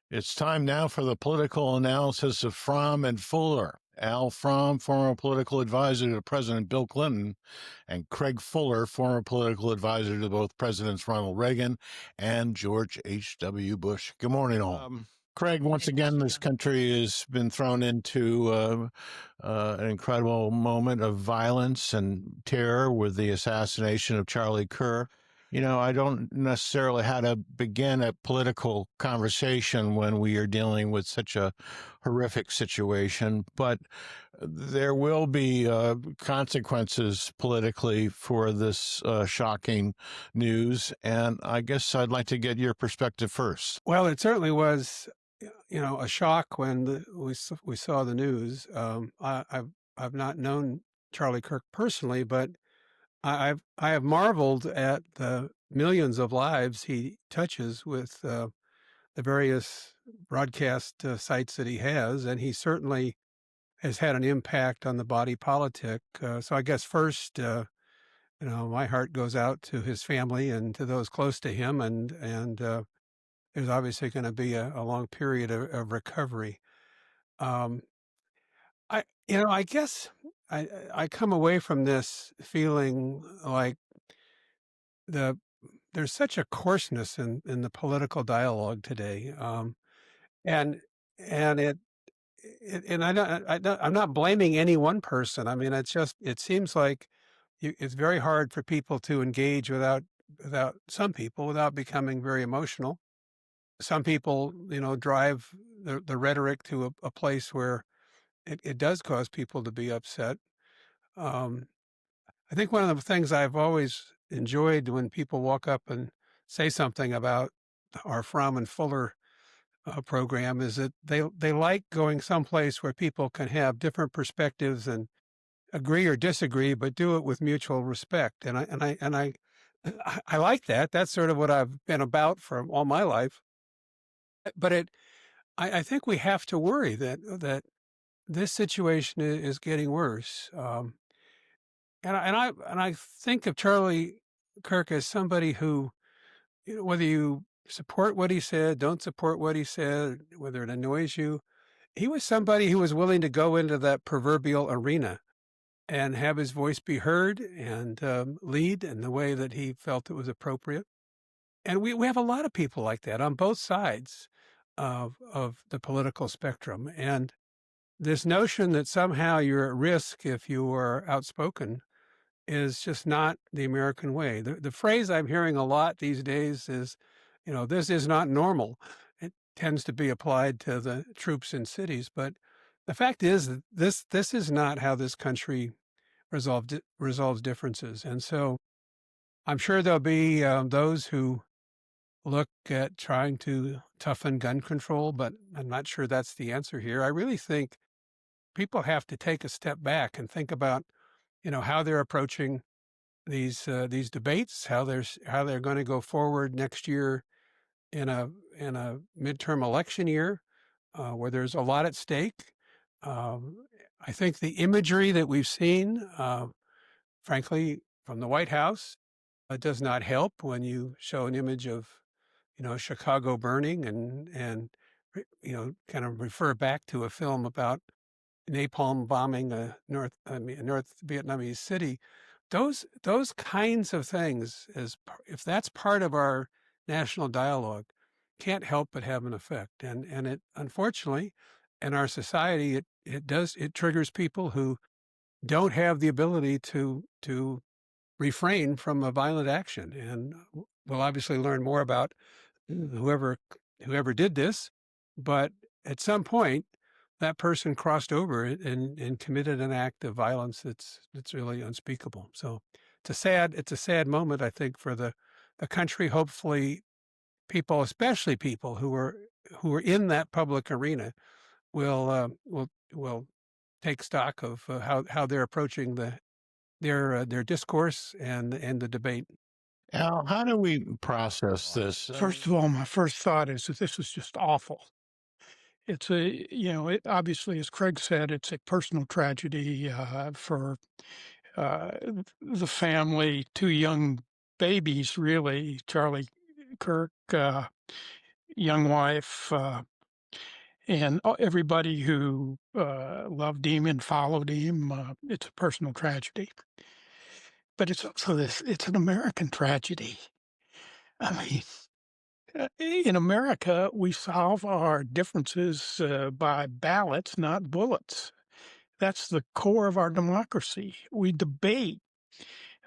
It's time now for the political analysis of Fromm and Fuller. Al Fromm, former political advisor to President Bill Clinton, and Craig Fuller, former political advisor to both Presidents Ronald Reagan and George H.W. Bush. Good morning, all. Craig, once again, this country has been thrown into an incredible moment of violence and terror with the assassination of Charlie Kirk. You know, I don't necessarily how to begin a political conversation when we are dealing with such a horrific situation, but there will be consequences politically for this shocking news. And I guess I'd like to get your perspective first. Well, it certainly was, a shock when we saw the news. I've not known Charlie Kirk personally, but I have marveled at the millions of lives he touches with the various broadcast sites that he has, and he certainly has had an impact on the body politic. So I guess first, my heart goes out to his family and to those close to him, and there's obviously going to be a long period of recovery. Um, I guess I come away from this feeling like there's such a coarseness in the political dialogue today, and and I'm not blaming any one person. I mean, it seems like it's very hard for people to engage without some people without becoming very emotional. Some people, drive the rhetoric to a place where it does cause people to be upset. Um, I think one of the things I've always enjoyed when people walk up and say something about our Fromm and Fuller program is that they like going someplace where people can have different perspectives and agree or disagree, but do it with mutual respect. I like that. That's sort of what I've been about for all my life. But I think we have to worry that this situation is getting worse. And I think of Charlie Kirk as somebody who, whether you support what he said, don't support what he said, whether it annoys you, he was somebody who was willing to go into that proverbial arena and have his voice be heard and lead in the way that he felt it was appropriate. And we have a lot of people like that on both sides of the political spectrum. And this notion that somehow you're at risk if you are outspoken is just not the American way. The phrase I'm hearing a lot these days is, this is not normal. It tends to be applied to the troops in cities, but the fact is that this is not how this country resolves differences. And so I'm sure there'll be those who look at trying to toughen gun control, but I'm not sure that's the answer here. I really think people have to take a step back and think about, how they're approaching these debates, how they're going to go forward next year in a midterm election year where there's a lot at stake. I think the imagery that we've seen, frankly, from the White House, does not help when you show an image of, Chicago burning and kind of refer back to a film about napalm bombing a North Vietnamese city. Those kinds of things, if that's part of our national dialogue, can't help but have an effect. And it, unfortunately, in our society, it triggers people who don't have the ability to refrain from a violent action. And we'll obviously learn more about whoever did this, but at some point, that person crossed over and committed an act of violence that's really unspeakable. So it's a sad moment, I think, for the country. Hopefully, people, especially people who are in that public arena, will take stock of how they're approaching their discourse and the debate. Al, how do we process this? First of all, my first thought is that this is just awful. It's it obviously, as Craig said, it's a personal tragedy for uh, the family, two young babies, really. Charlie Kirk, young wife, and everybody who loved him and followed him. It's a personal tragedy, but it's also it's an American tragedy. I mean, in America, we solve our differences by ballots, not bullets. That's the core of our democracy. We debate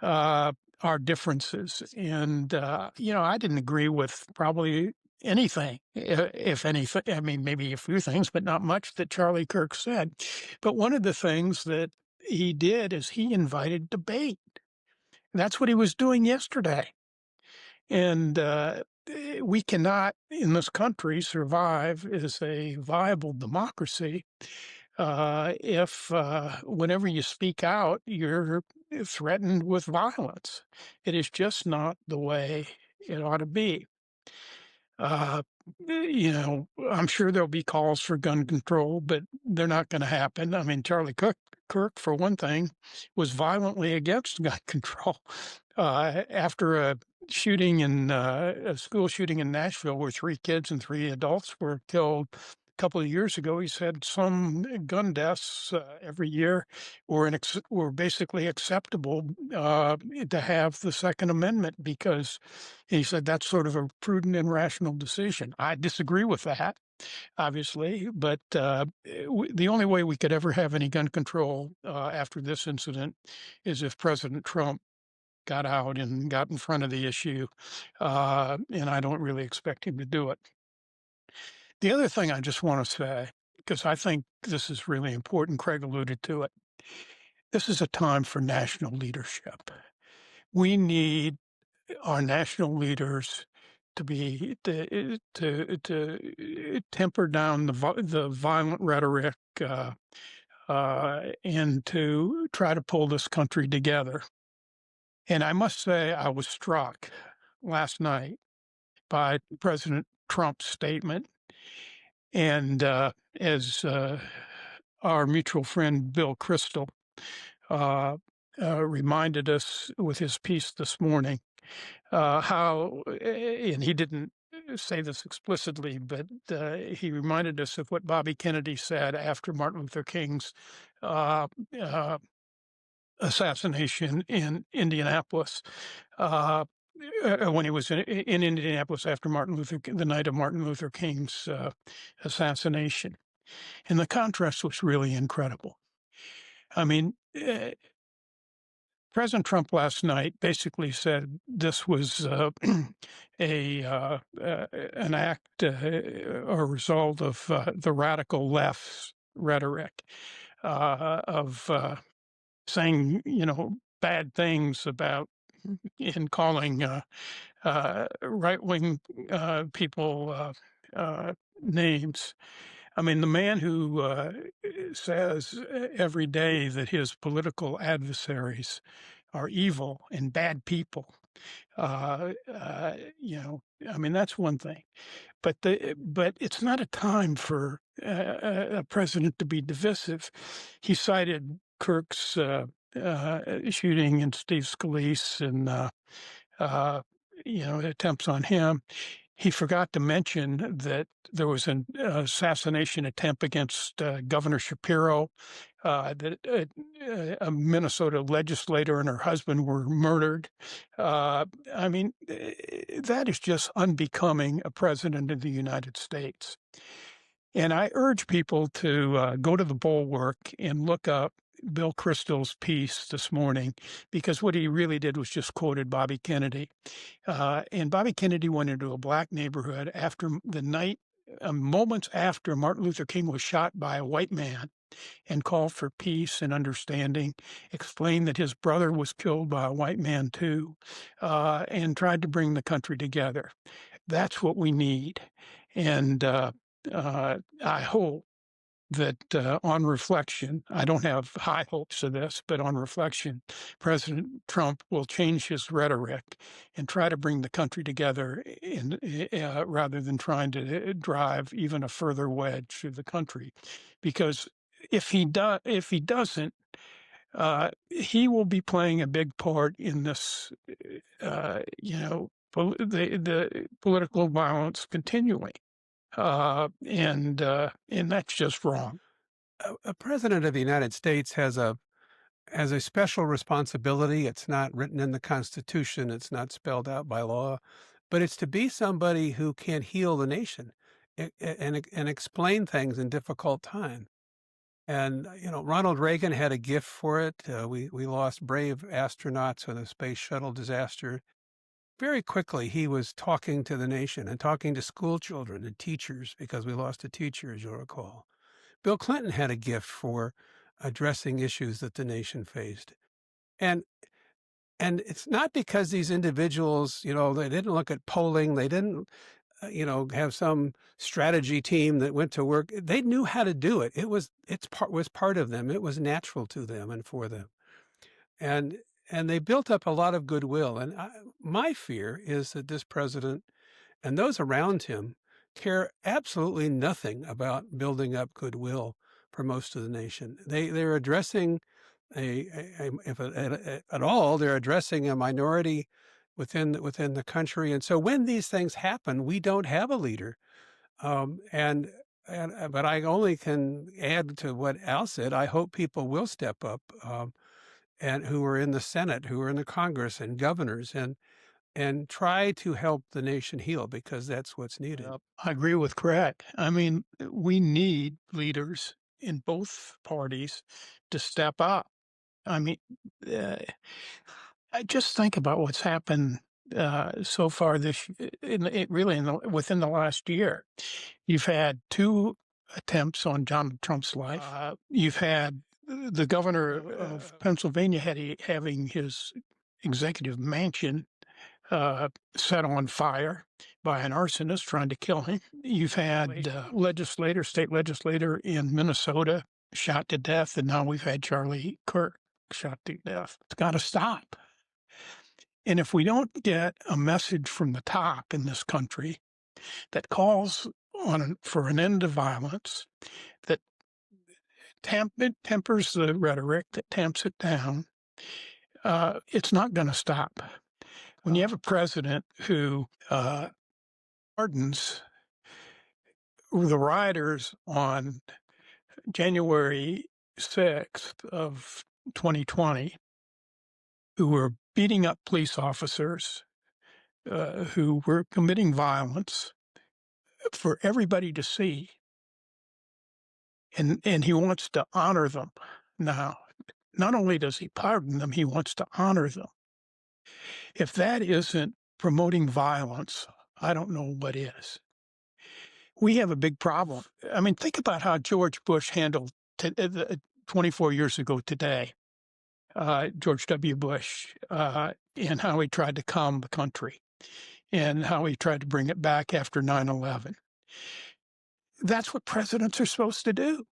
uh, our differences. And, I didn't agree with probably anything, if anything. I mean, maybe a few things, but not much that Charlie Kirk said. But one of the things that he did is he invited debate. That's what he was doing yesterday. And we cannot, in this country, survive as a viable democracy if whenever you speak out, you're threatened with violence. It is just not the way it ought to be. Uh, I'm sure there'll be calls for gun control, but they're not going to happen. I mean, Kirk, for one thing, was violently against gun control after a school shooting in Nashville, where 3 kids and 3 adults were killed. A couple of years ago, he said some gun deaths every year were basically acceptable to have the Second Amendment, because he said that's sort of a prudent and rational decision. I disagree with that, obviously, but the only way we could ever have any gun control after this incident is if President Trump got out and got in front of the issue, and I don't really expect him to do it. The other thing I just want to say, because I think this is really important, Craig alluded to it, this is a time for national leadership. We need our national leaders to temper down the violent rhetoric and to try to pull this country together. And I must say, I was struck last night by President Trump's statement. And as our mutual friend Bill Kristol reminded us with his piece this morning, how, and he didn't say this explicitly, but he reminded us of what Bobby Kennedy said after Martin Luther King's assassination in Indianapolis, when he was in Indianapolis after the night of Martin Luther King's assassination. And the contrast was really incredible. I mean, President Trump last night basically said this was an act or result of the radical left's rhetoric of saying, bad things about in calling right-wing people names. I mean, the man who says every day that his political adversaries are evil and bad people, I mean, that's one thing. But it's not a time for a president to be divisive. He cited Kirk's shooting and Steve Scalise and attempts on him. He forgot to mention that there was an assassination attempt against Governor Shapiro, that a Minnesota legislator and her husband were murdered. I mean, that is just unbecoming a president of the United States. And I urge people to go to the Bulwark and look up Bill Kristol's piece this morning, because what he really did was just quoted Bobby Kennedy. And Bobby Kennedy went into a black neighborhood after the night, moments after Martin Luther King was shot by a white man, and called for peace and understanding, explained that his brother was killed by a white man too, and tried to bring the country together. That's what we need. And I hope that on reflection, I don't have high hopes of this, but on reflection, President Trump will change his rhetoric and try to bring the country together rather than trying to drive even a further wedge through the country. Because if he doesn't, he will be playing a big part in this, the political violence continuing. and that's just wrong. A president of the United States has a special responsibility. It's not written in the Constitution. It's not spelled out by law, but it's to be somebody who can heal the nation and explain things in difficult times. And Ronald Reagan had a gift for it. We lost brave astronauts with a space shuttle disaster. Very quickly, he was talking to the nation and talking to school children and teachers, because we lost a teacher, as you'll recall. Bill Clinton had a gift for addressing issues that the nation faced. And it's not because these individuals, they didn't look at polling. They didn't, have some strategy team that went to work. They knew how to do it. It was part of them. It was natural to them and for them. And they built up a lot of goodwill. And my fear is that this president and those around him care absolutely nothing about building up goodwill for most of the nation. They're addressing if at all, they're addressing a minority within the country. And so when these things happen, we don't have a leader. But I only can add to what Al said. I hope people will step up, and who are in the Senate, who are in the Congress, and governors, and try to help the nation heal, because that's what's needed. I agree with Craig. I mean, we need leaders in both parties to step up. I mean, I just think about what's happened so far within the last year. You've had 2 attempts on Donald Trump's life. You've had the governor of Pennsylvania having his executive mansion set on fire by an arsonist trying to kill him. You've had state legislator in Minnesota shot to death, and now we've had Charlie Kirk shot to death. It's got to stop. And if we don't get a message from the top in this country that calls for an end to violence, that tempers the rhetoric, that tamps it down, it's not going to stop. When you have a president who pardons the rioters on January 6th of 2020, who were beating up police officers, who were committing violence for everybody to see, and he wants to honor them. Now, not only does he pardon them, he wants to honor them. If that isn't promoting violence, I don't know what is. We have a big problem. I mean, think about how George Bush handled 24 years ago today, George W. Bush, and how he tried to calm the country and how he tried to bring it back after 9/11. That's what presidents are supposed to do.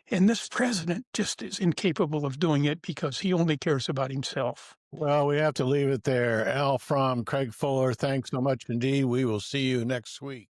And this president just is incapable of doing it because he only cares about himself. Well, we have to leave it there. Al Fromm, Craig Fuller, thanks so much indeed. We will see you next week.